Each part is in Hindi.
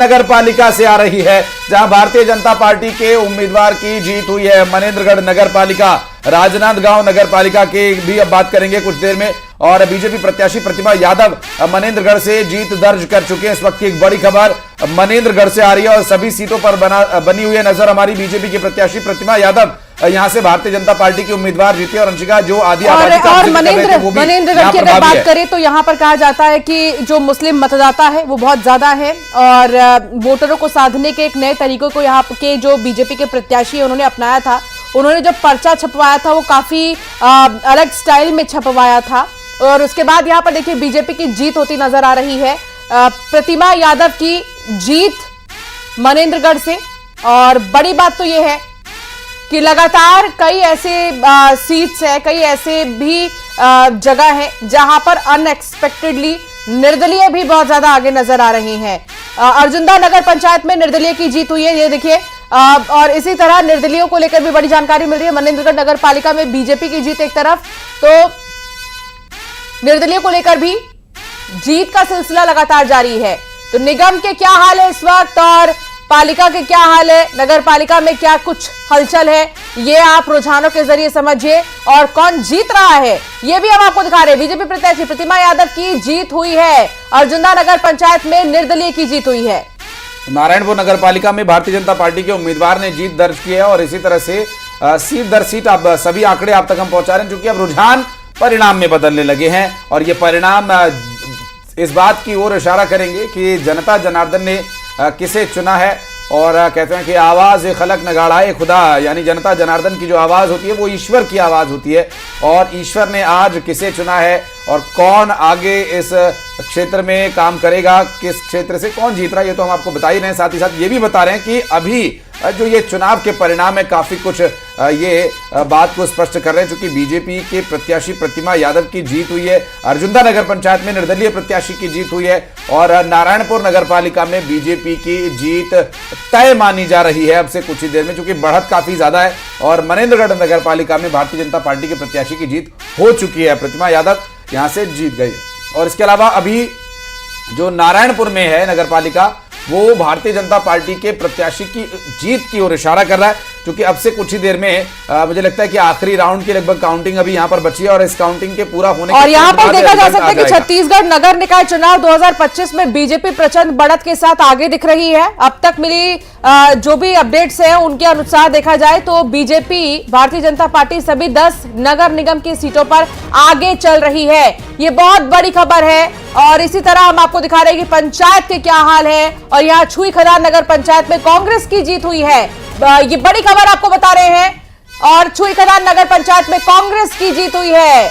नगर पालिका से आ रही है, जहां भारतीय जनता पार्टी के उम्मीदवार की जीत हुई है। मनेंद्रगढ़ नगर पालिका, राजनांदगांव नगर पालिका के भी अब बात करेंगे कुछ देर में। और बीजेपी प्रत्याशी प्रतिमा यादव मनेंद्रगढ़ से जीत दर्ज कर चुके हैं। इस वक्त की एक बड़ी खबर मनेंद्रगढ़ से आ रही है और सभी सीटों पर बनी हुई है नजर हमारी। बीजेपी की प्रत्याशी प्रतिमा यादव यहां से भारतीय जनता पार्टी की उम्मीदवार जीती और अंशिका जो आदि मनेंद्रगढ़ की अगर बात करें तो यहां पर कहा जाता है कि जो मुस्लिम मतदाता है वो बहुत ज्यादा है और वोटरों को साधने के एक नए तरीकों को यहाँ के जो बीजेपी के प्रत्याशी है उन्होंने अपनाया था। उन्होंने जब पर्चा छपवाया था वो काफी अलग स्टाइल में छपवाया था और उसके बाद यहाँ पर देखिए बीजेपी की जीत होती नजर आ रही है। प्रतिमा यादव की जीत मनेंद्रगढ़ से। और बड़ी बात तो ये है कि लगातार कई ऐसे सीट्स है, कई ऐसे भी जगह है जहां पर अनएक्सपेक्टेडली निर्दलीय भी बहुत ज्यादा आगे नजर आ रही हैं। अर्जुंदा नगर पंचायत में निर्दलीय की जीत हुई है, ये देखिए। और इसी तरह निर्दलीयों को लेकर भी बड़ी जानकारी मिल रही है। मनेंद्रगढ़ नगर पालिका में बीजेपी की जीत एक तरफ, तो निर्दलीयों को लेकर भी जीत का सिलसिला लगातार जारी है। तो निगम के क्या हाल है इस वक्त और पालिका के क्या हाल है, नगर पालिका में क्या कुछ हलचल है, ये आप रुझानों के जरिए समझिए। और कौन जीत रहा है ये भी हम आपको दिखा रहे हैं। बीजेपी प्रत्याशी प्रतिमा यादव की जीत हुई है। अर्जुंदा नगर पंचायत में निर्दलीय की जीत हुई है। नारायणपुर नगर पालिका में भारतीय जनता पार्टी के उम्मीदवार ने जीत दर्ज की है और इसी तरह से सीट दर सीट अब सभी आंकड़े आप तक हम पहुंचा रहे हैं, क्योंकि अब रुझान परिणाम में बदलने लगे हैं। और ये परिणाम इस बात की ओर इशारा करेंगे कि जनता जनार्दन ने किसे चुना है। और कहते हैं कि आवाज खलक नगाड़ाए खुदा, यानी जनता जनार्दन की जो आवाज होती है वो ईश्वर की आवाज होती है। और ईश्वर ने आज किसे चुना है और कौन आगे इस क्षेत्र में काम करेगा, किस क्षेत्र से कौन जीत रहा है, ये तो हम आपको बता ही रहे हैं। साथ ही साथ ये भी बता रहे हैं कि अभी जो ये चुनाव के परिणाम है काफी कुछ ये बात को स्पष्ट कर रहे हैं, क्योंकि बीजेपी के प्रत्याशी प्रतिमा यादव की जीत हुई है। अर्जुंदा नगर पंचायत में निर्दलीय प्रत्याशी की जीत हुई है और नारायणपुर नगर पालिका में बीजेपी की जीत तय मानी जा रही है अब से कुछ ही देर में, क्योंकि बढ़त काफी ज्यादा है। और मनेंद्रगढ़ नगर पालिका में भारतीय जनता पार्टी के प्रत्याशी की जीत हो चुकी है, प्रतिमा यादव यहां से जीत गई। और इसके अलावा अभी जो नारायणपुर में है नगर पालिका, वो भारतीय जनता पार्टी के प्रत्याशी की जीत की ओर इशारा कर रहा है, क्योंकि अब से कुछ ही देर में मुझे लगता है कि आखिरी राउंड की लगभग काउंटिंग अभी यहां पर बची है और इस काउंटिंग के पूरा होने और यहां पर देखा जा सकता है कि छत्तीसगढ़ नगर निकाय चुनाव 2025 में बीजेपी प्रचंड बढ़त के साथ आगे दिख रही है। अब तक मिली जो भी अपडेट्स हैं उनके अनुसार देखा जाए तो बीजेपी भारतीय जनता पार्टी सभी 10 नगर निगम की सीटों पर आगे चल रही है। ये बहुत बड़ी खबर है। और इसी तरह हम आपको दिखा रहे हैं कि पंचायत के क्या हाल है। और यहाँ छुई खदान नगर पंचायत में कांग्रेस की जीत हुई है, ये बड़ी खबर आपको बता रहे हैं। और छुई खदान नगर पंचायत में कांग्रेस की जीत हुई है।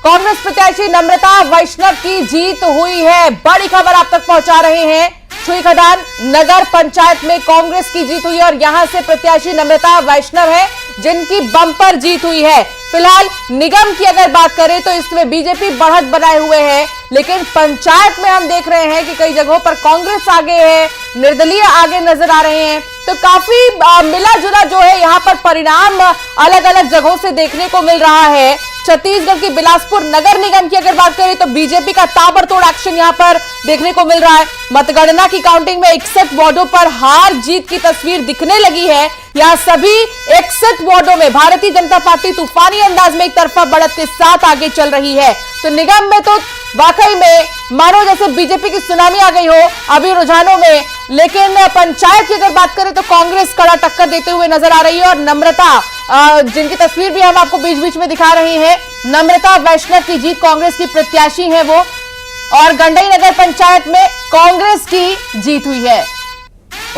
कांग्रेस प्रत्याशी नम्रता वैष्णव की जीत हुई है, बड़ी खबर आप तक पहुंचा रहे हैं। छुई खदान नगर पंचायत में कांग्रेस की जीत हुई है और यहां से प्रत्याशी नम्रता वैष्णव है जिनकी बम्पर जीत हुई है। फिलहाल निगम की अगर बात करें तो इसमें बीजेपी बढ़त बनाए हुए है, लेकिन पंचायत में हम देख रहे हैं कि कई जगहों पर कांग्रेस आगे है, निर्दलीय आगे नजर आ रहे हैं। तो काफी मिला जुला जो है यहाँ पर परिणाम अलग अलग जगहों से देखने को मिल रहा है। छत्तीसगढ़ की बिलासपुर नगर निगम की अगर बात करें तो बीजेपी का ताबड़तोड़ एक्शन यहां पर देखने को मिल रहा है। मतगणना की काउंटिंग में 61 वार्डों पर हार जीत की तस्वीर दिखने लगी है। यहां सभी 61 वार्डों में भारतीय जनता पार्टी तूफानी अंदाज में एक तरफा बढ़त के साथ आगे चल रही है। तो निगम में तो वाकई में मानो जैसे बीजेपी की सुनामी आ गई हो अभी रुझानों में। लेकिन पंचायत की अगर बात करें तो कांग्रेस कड़ा टक्कर देते हुए नजर आ रही है। और नम्रता जिनकी तस्वीर भी हम आपको बीच बीच में दिखा रहे हैं, नम्रता वैष्णव की जीत, कांग्रेस की प्रत्याशी है वो। और गंडई नगर पंचायत में कांग्रेस की जीत हुई है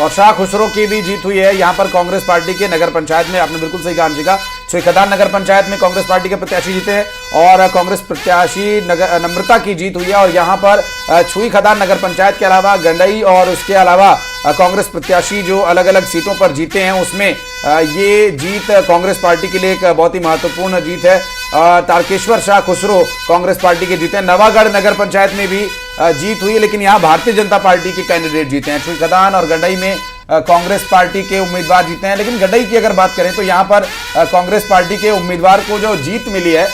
और शाह खुसरो की भी जीत हुई है यहाँ पर कांग्रेस पार्टी के नगर पंचायत में। आपने बिल्कुल सही कहा अंशिका, छुई खदान नगर पंचायत में कांग्रेस पार्टी के प्रत्याशी जीते हैं और कांग्रेस प्रत्याशी नम्रता की जीत हुई है। और यहाँ पर छुई खदान नगर पंचायत के अलावा गंडई और उसके अलावा कांग्रेस प्रत्याशी जो अलग अलग सीटों पर जीते हैं उसमें ये जीत कांग्रेस पार्टी के लिए एक बहुत ही महत्वपूर्ण जीत है। तारकेश्वर शाह खुसरो कांग्रेस पार्टी के जीते हैं। नवागढ़ नगर पंचायत में भी जीत हुई है, लेकिन यहाँ भारतीय जनता पार्टी के कैंडिडेट जीते हैं। छुई खदान और गंडई में कांग्रेस पार्टी के उम्मीदवार जीते हैं, लेकिन गंडई की अगर बात करें तो यहाँ पर कांग्रेस पार्टी के उम्मीदवार को जो जीत मिली है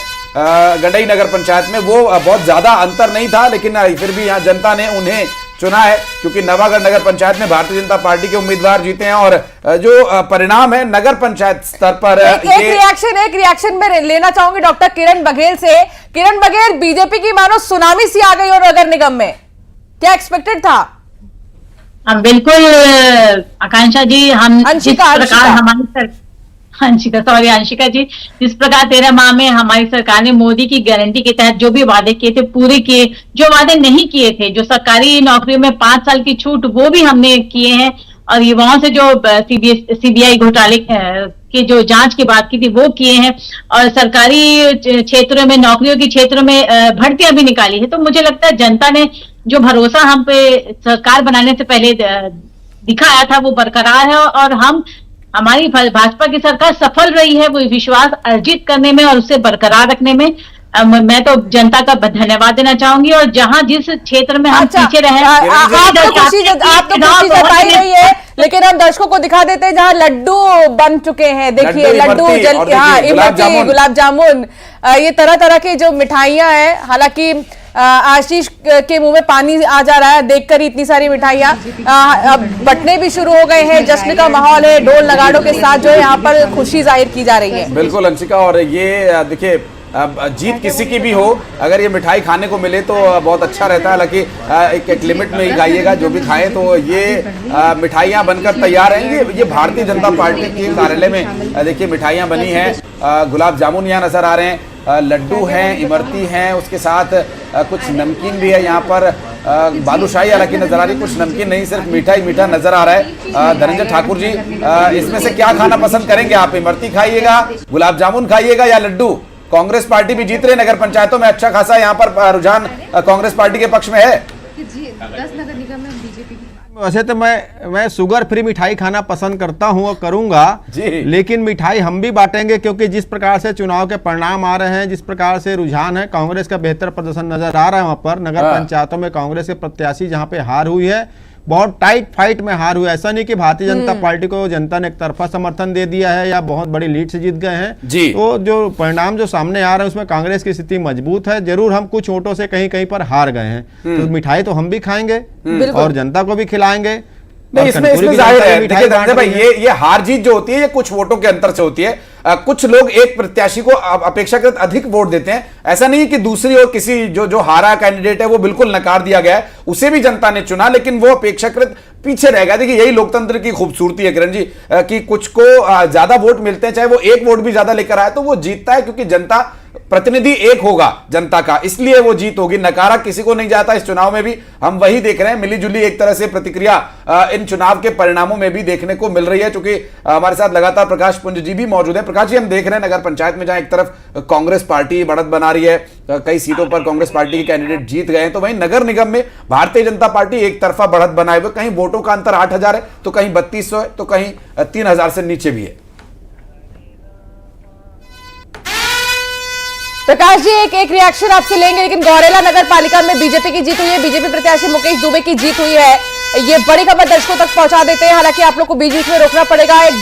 गंडई नगर पंचायत में वो बहुत ज्यादा अंतर नहीं था, लेकिन फिर भी यहाँ जनता ने उन्हें चुना है, क्योंकि नवागढ़ नगर पंचायत में भारतीय जनता पार्टी के उम्मीदवार जीते हैं और जो परिणाम है नगर पंचायत स्तर पर एक रिएक्शन में लेना चाहूंगी डॉक्टर किरण बघेल से। किरण बघेल, बीजेपी की मानो सुनामी सी आ गई और नगर निगम में, क्या एक्सपेक्टेड था? बिल्कुल आकांक्षा जी, हम अंशिका जी, जिस प्रकार 13 माह में हमारी सरकार ने मोदी की गारंटी के तहत जो भी वादे किए थे पूरे किए, जो वादे नहीं किए थे, जो सरकारी नौकरियों में 5 साल की छूट वो भी हमने किए हैं, और युवाओं से जो सीबीआई घोटाले की जो जांच की बात की थी वो किए हैं, और सरकारी क्षेत्रों में नौकरियों के क्षेत्रों में भर्तियां भी निकाली है। तो मुझे लगता है जनता ने जो भरोसा हम पे सरकार बनाने से पहले दिखाया था वो बरकरार है, और हमारी भाजपा की सरकार सफल रही है वो विश्वास अर्जित करने में और उसे बरकरार रखने में। मैं तो जनता का धन्यवाद देना चाहूंगी, और जहां जिस क्षेत्र में हम पीछे रहे, आप तो खुशी जताई रही है, लेकिन हम दर्शकों को दिखा देते हैं जहां लड्डू बन चुके हैं। देखिए लड्डू, इमरती, गुलाब जामुन, ये तरह तरह की जो मिठाइयां हैं। हालांकि आशीष के मुंह में पानी आ जा रहा है देखकर ही इतनी सारी मिठाइयां। अब बंटने भी शुरू हो गए हैं, जश्न का माहौल है, ढोल नगाड़ों के साथ जो है यहाँ पर खुशी जाहिर की जा रही है। बिल्कुल अंशिका, और ये देखिए जीत किसी की भी हो, अगर ये मिठाई खाने को मिले तो बहुत अच्छा रहता है। हालांकि एक लिमिट में ही खाइएगा, जो भी खाएं, तो ये मिठाइयाँ बनकर तैयार हैं। ये भारतीय जनता पार्टी के कार्यालय में देखिए मिठाइयाँ बनी हैं, गुलाब जामुन यहाँ नजर आ रहे हैं, लड्डू हैं, इमरती हैं, उसके साथ कुछ नमकीन भी है यहाँ पर, बालूशाही हालांकि नजर आ रही, कुछ नमकीन नहीं, सिर्फ मीठा ही मीठा नजर आ रहा है। धनंजय ठाकुर जी, इसमें से क्या खाना पसंद करेंगे आप? इमरती खाइएगा, गुलाब जामुन खाइएगा या लड्डू? कांग्रेस पार्टी भी जीत रही नगर पंचायतों में, अच्छा खासा यहाँ पर रुझान कांग्रेस पार्टी के पक्ष में है। 10 नगर निगम में बीजेपी। वैसे तो मैं शुगर फ्री मिठाई खाना पसंद करता हूं और करूंगा जी, लेकिन मिठाई हम भी बांटेंगे, क्योंकि जिस प्रकार से चुनाव के परिणाम आ रहे हैं, जिस प्रकार से रुझान है, कांग्रेस का बेहतर प्रदर्शन नजर आ रहा है। वहां पर नगर पंचायतों में कांग्रेस के प्रत्याशी जहां पे हार हुई है, बहुत टाइट फाइट में हार हुई। ऐसा नहीं कि भारतीय जनता पार्टी को जनता ने एक तरफा समर्थन दे दिया है या बहुत बड़ी लीड से जीत गए हैं जी। तो जो परिणाम जो सामने आ रहे हैं उसमें कांग्रेस की स्थिति मजबूत है। जरूर हम कुछ वोटों से कहीं कहीं पर हार गए हैं, तो मिठाई तो हम भी खाएंगे और जनता को भी खिलाएंगे। नहीं, इसमें जाहिर है, देखिए धनंजय भाई, ये हार जीत जो होती है ये कुछ वोटों के अंतर से होती है। कुछ लोग एक प्रत्याशी को अपेक्षाकृत अधिक वोट देते हैं। ऐसा नहीं है कि दूसरी ओर किसी जो हारा कैंडिडेट है वो बिल्कुल नकार दिया गया है, उसे भी जनता ने चुना, लेकिन वो अपेक्षाकृत पीछे रह गया। देखिए यही लोकतंत्र की खूबसूरती है किरण जी, कि कुछ को ज्यादा वोट मिलते हैं, चाहे वो एक वोट भी ज्यादा लेकर आए तो वो जीतता है, क्योंकि जनता प्रतिनिधि एक होगा जनता का, इसलिए वो जीत होगी। नकारा किसी को नहीं जाता। इस चुनाव में भी हम वही देख रहे हैं, मिलीजुली एक तरह से प्रतिक्रिया इन चुनाव के परिणामों में भी देखने को मिल रही है। चूंकि हमारे साथ लगातार प्रकाश पुंज जी भी मौजूद है। प्रकाश जी, हम देख रहे हैं नगर पंचायत में जहां एक तरफ कांग्रेस पार्टी बढ़त बना रही है, कई सीटों पर कांग्रेस पार्टी के कैंडिडेट जीत गए हैं, तो वहीं नगर निगम में भारतीय जनता पार्टी एक तरफा बढ़त बनाए हुए, कहीं वोटों का अंतर 8,000 है, तो कहीं 3200 है, तो कहीं 3,000 से नीचे भी है। प्रकाश जी, एक रिएक्शन आपसे लेंगे, लेकिन गौरेला नगर पालिका में बीजेपी की जीत हुई है, बीजेपी प्रत्याशी मुकेश दुबे की जीत हुई है। ये बड़ी खबर दर्शकों तक पहुंचा देते हैं, हालांकि आप लोग को बीच बीच में रोकना पड़ेगा। एक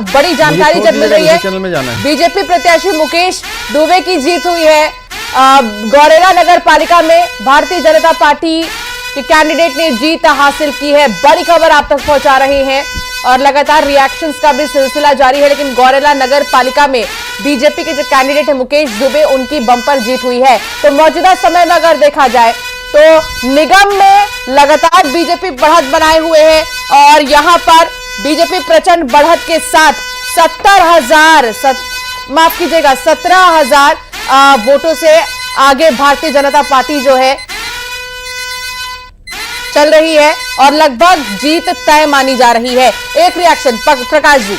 बड़ी जानकारी जब मिल रही है, बीजेपी प्रत्याशी मुकेश दुबे की जीत हुई है। गौरेला नगर पालिका में भारतीय जनता पार्टी के कैंडिडेट ने जीत हासिल की है। बड़ी खबर आप तक पहुंचा रहे हैं और लगातार रिएक्शंस का भी सिलसिला जारी है। लेकिन गौरेला नगर पालिका में बीजेपी के जो कैंडिडेट है मुकेश दुबे, उनकी बंपर जीत हुई है। तो मौजूदा समय में अगर देखा जाए तो निगम में लगातार बीजेपी बढ़त बनाए हुए है और यहां पर बीजेपी प्रचंड बढ़त के साथ 17,000 वोटों से आगे भारतीय जनता पार्टी जो है चल रही है और लगभग जीत तय मानी जा रही है। एक रिएक्शन प्रकाश जी।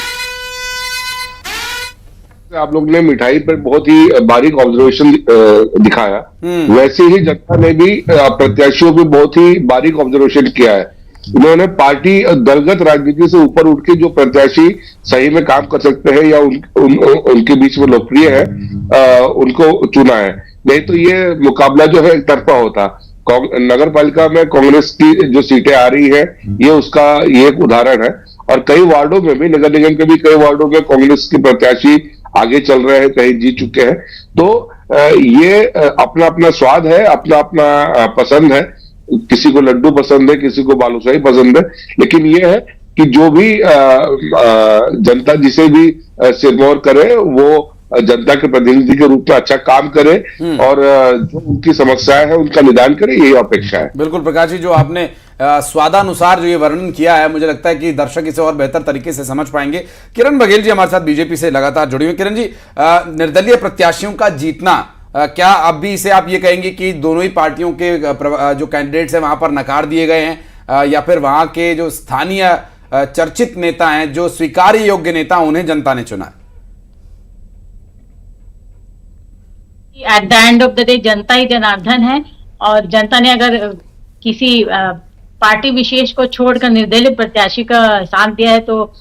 आप लोग ने मिठाई पर बहुत ही बारीक ऑब्जर्वेशन दिखाया, वैसे ही जनता ने भी प्रत्याशियों पे बहुत ही बारीक ऑब्जर्वेशन किया है। उन्होंने पार्टी दलगत राजनीति से ऊपर उठ के जो प्रत्याशी सही में काम कर सकते हैं या उनके बीच में लोकप्रिय है, उनको चुना है। नहीं तो ये मुकाबला जो है एक तरफा होता। नगर पालिका में कांग्रेस की जो सीटें आ रही है ये एक उदाहरण है। और कई वार्डों में भी, नगर निगम के भी कई वार्डों में कांग्रेस के प्रत्याशी आगे चल रहे हैं, कहीं जीत चुके हैं। तो ये अपना अपना स्वाद है, अपना अपना पसंद है। किसी को लड्डू पसंद है, किसी को बालूशाही पसंद है, लेकिन ये है कि जो भी जनता जिसे भी सिरमौर करे वो जनता के प्रतिनिधि के रूप में अच्छा काम करे और जो उनकी समस्याएं हैं उनका निदान करे, यही अपेक्षा है। बिल्कुल प्रकाश जी, जो आपने स्वादानुसार जो ये वर्णन किया है, मुझे लगता है कि दर्शक इसे और बेहतर तरीके से समझ पाएंगे। किरण बघेल जी हमारे साथ बीजेपी से लगातार जुड़ी हुई। किरण जी, निर्दलीय प्रत्याशियों का जीतना, क्या अब भी इसे आप ये कहेंगे कि दोनों ही पार्टियों के जो कैंडिडेट्स हैं वहां पर नकार दिए गए हैं, या फिर वहां के जो स्थानीय चर्चित नेता हैं, जो स्वीकार्य योग्य नेता, उन्हें जनता ने चुना है? At the end of the day जनता ही जनार्दन है, और जनता ने अगर किसी पार्टी विशेष को छोड़कर निर्दलीय प्रत्याशी का साथ दिया है तो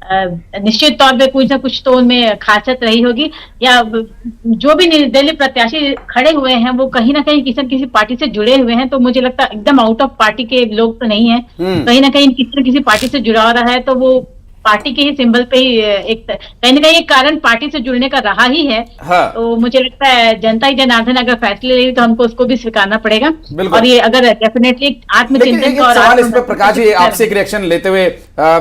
निश्चित तौर पे कुछ ना कुछ तो उनमें खासियत रही होगी, या जो भी निर्दलीय प्रत्याशी खड़े हुए हैं वो कहीं ना कहीं किसी न किसी पार्टी से जुड़े हुए हैं। तो मुझे लगता है एकदम आउट ऑफ पार्टी के लोग तो नहीं है, कहीं ना कहीं किसी न किसी पार्टी से जुड़ा रहा है, तो वो पार्टी के ही सिंबल पे ही एक कहीं ना कहीं एक कारण पार्टी से जुड़ने का रहा ही है। हाँ। तो मुझे लगता है जनता ही जनार्दन अगर फैसले ले तो हमको उसको भी स्विकारना पड़ेगा, और ये अगर डेफिनेटली आत्मचिंतन का। सवाल इस पे प्रकाश जी आपसे एक रिएक्शन लेते हुए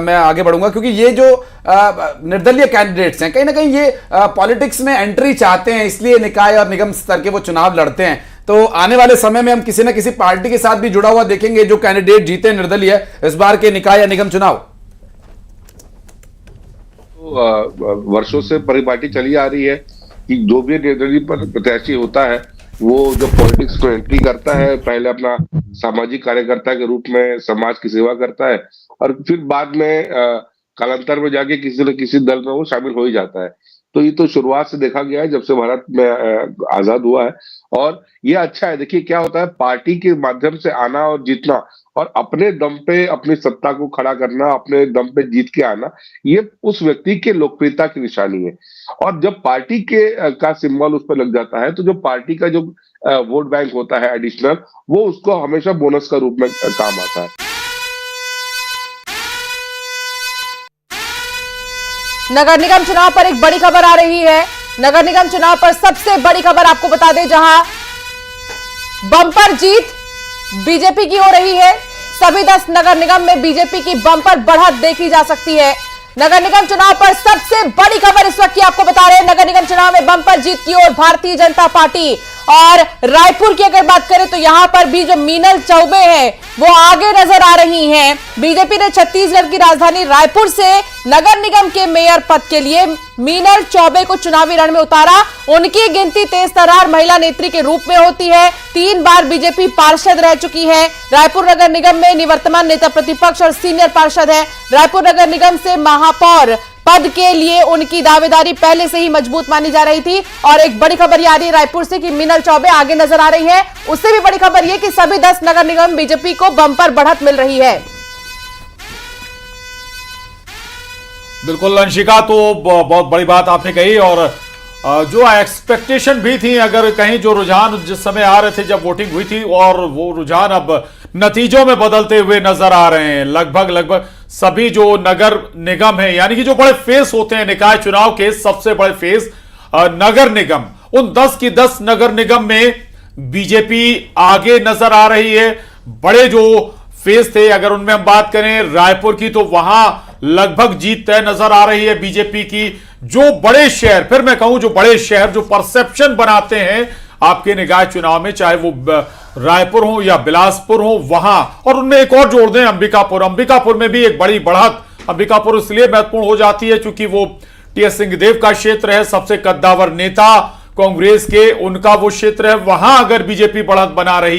मैं आगे बढ़ूंगा, क्योंकि ये जो निर्दलीय कैंडिडेट्स हैं कहीं ना कहीं ये पॉलिटिक्स में एंट्री चाहते हैं, इसलिए निकाय और निगम स्तर के वो चुनाव लड़ते हैं। तो आने वाले समय में हम किसी न किसी पार्टी के साथ भी जुड़ा हुआ देखेंगे जो कैंडिडेट जीते निर्दलीय इस बार के निकाय या निगम चुनाव। वर्षों से परिपाटी चली आ रही है कि जो भी निर्दलीय प्रत्याशी होता है वो जो पॉलिटिक्स में एंट्री करता है, पहले अपना सामाजिक कार्यकर्ता के रूप में समाज की सेवा करता है और फिर बाद में कालांतर में जाके किसी न किसी दल में वो शामिल हो ही जाता है। तो ये तो शुरुआत से देखा गया है जब से भारत में आजाद हुआ है, और ये अच्छा है। देखिए क्या होता है, पार्टी के माध्यम से आना और जीतना और अपने दम पे अपनी सत्ता को खड़ा करना, अपने दम पे जीत के आना, ये उस व्यक्ति के लोकप्रियता की निशानी है। और जब पार्टी के का सिंबल उस पर लग जाता है तो जो पार्टी का जो वोट बैंक होता है एडिशनल, वो उसको हमेशा बोनस का रूप में काम आता है। नगर निगम चुनाव पर एक बड़ी खबर आ रही है। नगर निगम चुनाव पर सबसे बड़ी खबर आपको बता दें, जहां बम्पर जीत बीजेपी की हो रही है। सभी 10 नगर निगम में बीजेपी की बम्पर बढ़त देखी जा सकती है। नगर निगम चुनाव पर सबसे बड़ी खबर इस वक्त की आपको बता रहे हैं, नगर निगम चुनाव में बम्पर जीत की ओर भारतीय जनता पार्टी। और रायपुर की अगर बात करें तो यहां पर भी जो मीनल चौबे हैं वो आगे नजर आ रही हैं। बीजेपी ने छत्तीसगढ़ की राजधानी रायपुर से नगर निगम के मेयर पद के लिए मीनल चौबे को चुनावी रण में उतारा। उनकी गिनती तेज-तर्रार महिला नेत्री के रूप में होती है। 3 बार बीजेपी पार्षद रह चुकी है। रायपुर नगर निगम में निवर्तमान नेता प्रतिपक्ष और सीनियर पार्षद है। रायपुर नगर निगम से महापौर पद के लिए उनकी दावेदारी पहले से ही मजबूत मानी जा रही थी। और एक बड़ी खबर ये आ रही है रायपुर से कि मीनल चौबे आगे नजर आ रही है। उससे भी बड़ी खबर ये कि सभी 10 नगर निगम बीजेपी को बम्पर बढ़त मिल रही है। बिल्कुल अंशिका, तो बहुत बड़ी बात आपने कही, और जो एक्सपेक्टेशन भी थी, अगर कहीं जो रुझान जिस समय आ रहे थे जब वोटिंग हुई थी, और वो रुझान अब नतीजों में बदलते हुए नजर आ रहे हैं। लगभग सभी जो नगर निगम है, यानी कि जो बड़े फेस होते हैं निकाय चुनाव के, सबसे बड़े फेस नगर निगम, उन 10 की 10 नगर निगम में बीजेपी आगे नजर आ रही है। बड़े जो फेस थे, अगर उनमें हम बात करें रायपुर की, तो वहां लगभग जीत तय नजर आ रही है बीजेपी की। जो बड़े शहर, फिर मैं कहूं जो बड़े शहर जो परसेप्शन बनाते हैं आपके निकाय चुनाव में, चाहे वो रायपुर हो या बिलासपुर हो, वहां, और उनमें एक और जोड़ दें अंबिकापुर में भी एक बड़ी बढ़त। अंबिकापुर इसलिए महत्वपूर्ण हो जाती है क्योंकि वो टीएस सिंहदेव का क्षेत्र है, सबसे कद्दावर नेता कांग्रेस के, उनका वो क्षेत्र है। वहां अगर बीजेपी बढ़त बना रही